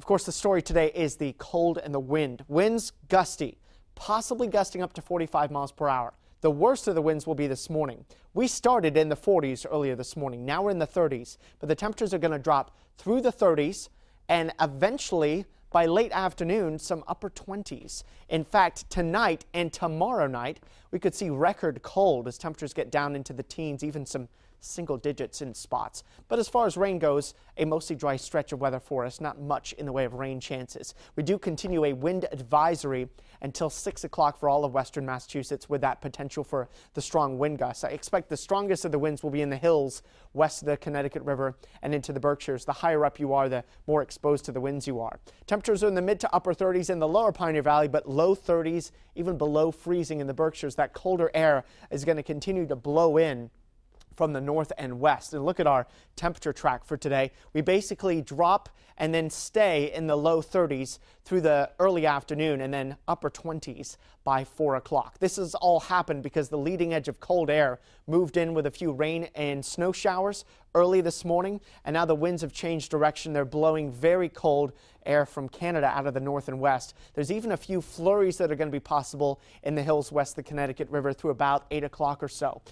Of course, the story today is the cold and the wind. Winds gusty, possibly gusting up to 45 miles per hour. The worst of the winds will be this morning. We started in the 40s earlier this morning. Now we're in the 30s, but the temperatures are going to drop through the 30s and eventually by late afternoon, some upper 20s. In fact, tonight and tomorrow night, we could see record cold as temperatures get down into the teens, even some single digits in spots. But as far as rain goes, a mostly dry stretch of weather for us, not much in the way of rain chances. We do continue a wind advisory until 6 o'clock for all of western Massachusetts with that potential for the strong wind gusts. I expect the strongest of the winds will be in the hills west of the Connecticut River and into the Berkshires. The higher up you are, the more exposed to the winds you are. Temperatures are in the mid to upper 30s in the lower Pioneer Valley, but low 30s, even below freezing in the Berkshires. That colder air is going to continue to blow in from the north and west. And look at our temperature track for today. We basically drop and then stay in the low 30s through the early afternoon and then upper 20s by 4 o'clock. This has all happened because the leading edge of cold air moved in with a few rain and snow showers early this morning, and now the winds have changed direction. They're blowing very cold air from Canada out of the north and west. There's even a few flurries that are going to be possible in the hills west of the Connecticut River through about 8 o'clock or so.